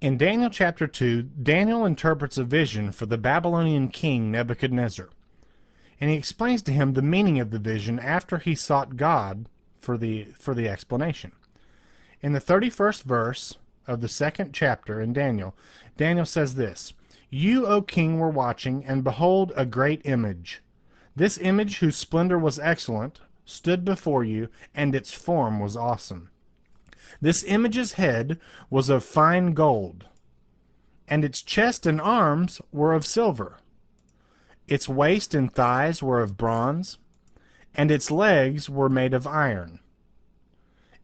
In Daniel chapter 2, Daniel interprets a vision for the Babylonian king Nebuchadnezzar, and he explains to him the meaning of the vision after he sought God for the explanation. In the 31st verse of the 2nd chapter in Daniel, Daniel says this: "You, O king, were watching, and behold a great image. This image, whose splendor was excellent, stood before you, and its form was awesome. This image's head was of fine gold, and its chest and arms were of silver. Its waist and thighs were of bronze, and its legs were made of iron.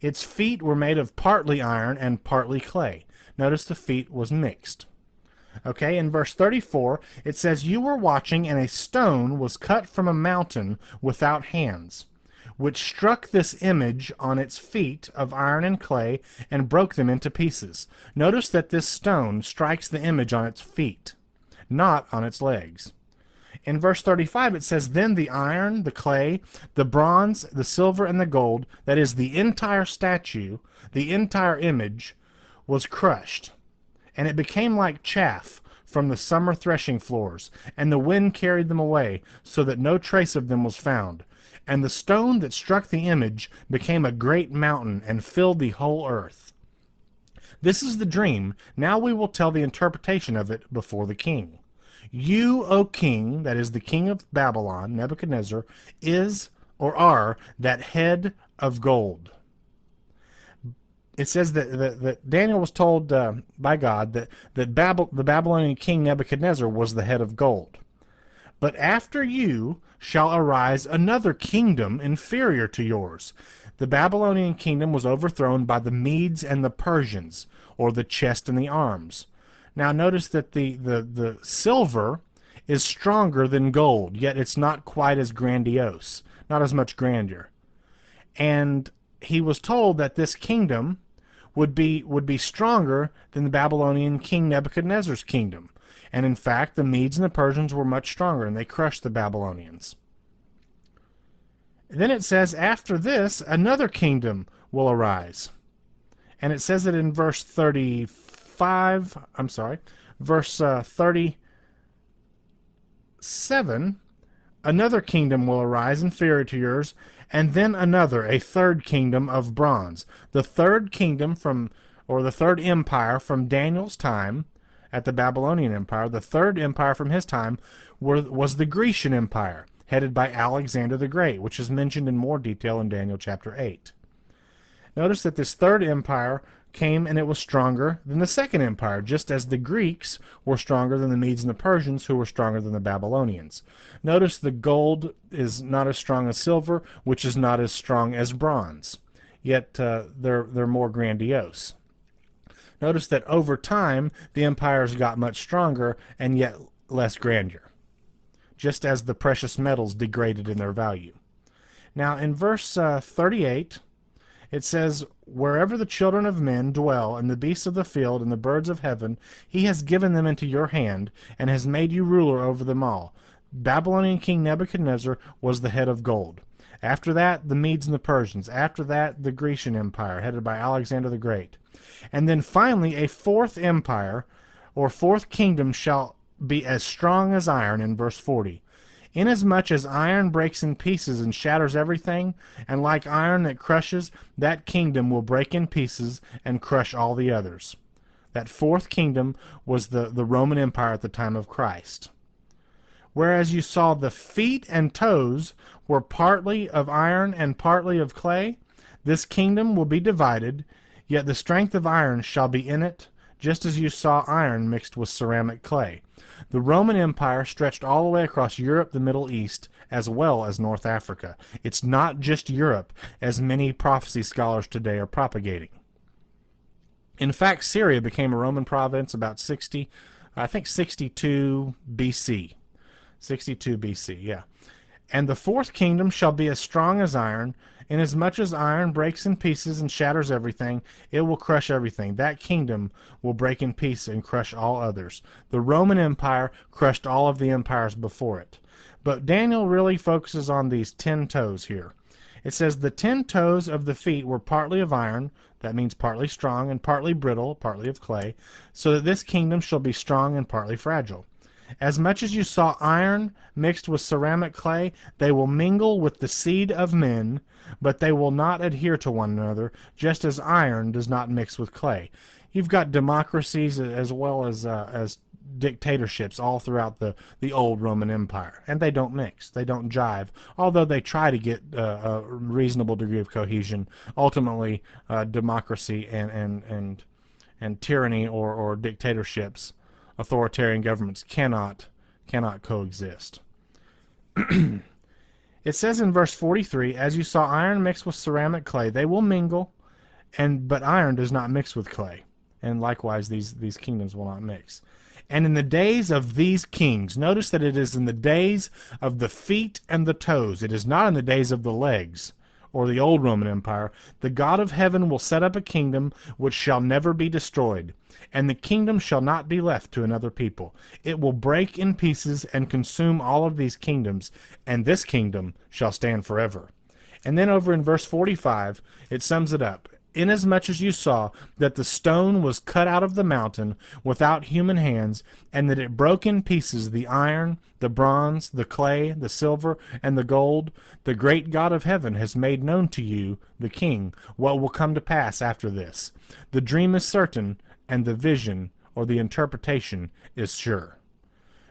Its feet were made of partly iron and partly clay." Notice the feet was mixed. Okay, in verse 34, it says, "You were watching, and a stone was cut from a mountain without hands, which struck this image on its feet of iron and clay, and broke them into pieces." Notice that this stone strikes the image on its feet, not on its legs. In verse 35 it says, "Then the iron, the clay, the bronze, the silver, and the gold," that is, the entire statue, the entire image, "was crushed, and it became like chaff from the summer threshing floors, and the wind carried them away, so that no trace of them was found. And the stone that struck the image became a great mountain, and filled the whole earth." This is the dream. Now we will tell the interpretation of it before the king. "You, O king," that is the king of Babylon, Nebuchadnezzar, "is or are that head of gold." It says that Daniel was told by God that the Babylonian king Nebuchadnezzar was the head of gold. "But after you shall arise another kingdom inferior to yours." The Babylonian kingdom was overthrown by the Medes and the Persians, or the chest and the arms. Now notice that the silver is stronger than gold, yet it's not quite as grandiose, not as much grandeur. And he was told that this kingdom would be stronger than the Babylonian king Nebuchadnezzar's kingdom. And in fact, the Medes and the Persians were much stronger, and they crushed the Babylonians. Then it says, after this, another kingdom will arise. And it says it in verse 37, "Another kingdom will arise inferior to yours, and then another, a third kingdom of bronze." The third kingdom the third empire from Daniel's time at the Babylonian Empire, the third empire from his time was the Grecian Empire, headed by Alexander the Great, which is mentioned in more detail in Daniel chapter 8. Notice that this third empire came, and it was stronger than the second empire, just as the Greeks were stronger than the Medes and the Persians, who were stronger than the Babylonians. Notice the gold is not as strong as silver, which is not as strong as bronze, yet they're more grandiose. Notice that over time the empires got much stronger and yet less grandeur, just as the precious metals degraded in their value. Now in verse 38, it says, "Wherever the children of men dwell, and the beasts of the field, and the birds of heaven, he has given them into your hand, and has made you ruler over them all." Babylonian king Nebuchadnezzar was the head of gold. After that, the Medes and the Persians. After that, the Grecian Empire, headed by Alexander the Great. And then finally, a fourth empire, or fourth kingdom, shall be as strong as iron, in verse 40. "Inasmuch as iron breaks in pieces and shatters everything, and like iron that crushes, that kingdom will break in pieces and crush all the others." That fourth kingdom was the Roman Empire at the time of Christ. "Whereas you saw the feet and toes were partly of iron and partly of clay, this kingdom will be divided, yet the strength of iron shall be in it, just as you saw iron mixed with ceramic clay." The Roman Empire stretched all the way across Europe, the Middle East, as well as North Africa. It's not just Europe, as many prophecy scholars today are propagating. In fact, Syria became a Roman province about 62 BC. 62 BC, yeah. "And the fourth kingdom shall be as strong as iron, inasmuch as iron breaks in pieces and shatters everything, it will crush everything. That kingdom will break in pieces and crush all others." The Roman Empire crushed all of the empires before it. But Daniel really focuses on these 10 toes here. It says, "The 10 toes of the feet were partly of iron, That means partly strong and partly brittle, partly of clay, so that this kingdom shall be strong and partly fragile. As much as you saw iron mixed with ceramic clay, they will mingle with the seed of men, but they will not adhere to one another, just as iron does not mix with clay. You've got democracies as well as dictatorships all throughout the old Roman Empire, and they don't mix, they don't jive, although they try to get a reasonable degree of cohesion. Ultimately, democracy and tyranny or dictatorships, authoritarian governments cannot coexist. It says in verse 43, as you saw iron mixed with ceramic clay, they will mingle, but iron does not mix with clay, and likewise these kingdoms will not mix. And in the days of these kings, notice that it is in the days of the feet and the toes. It is not in the days of the legs, or the old Roman Empire. The God of heaven will set up a kingdom which shall never be destroyed, and the kingdom shall not be left to another people. It will break in pieces and consume all of these kingdoms, and this kingdom shall stand forever. And then over in verse 45, it sums it up. Inasmuch as you saw that the stone was cut out of the mountain without human hands, and that it broke in pieces the iron, the bronze, the clay, the silver, and the gold, the great God of heaven has made known to you, the king, what will come to pass after this. The dream is certain, and the vision, or the interpretation, is sure.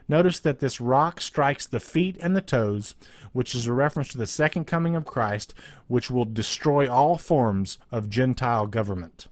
Notice that this rock strikes the feet and the toes, which is a reference to the second coming of Christ, which will destroy all forms of Gentile government.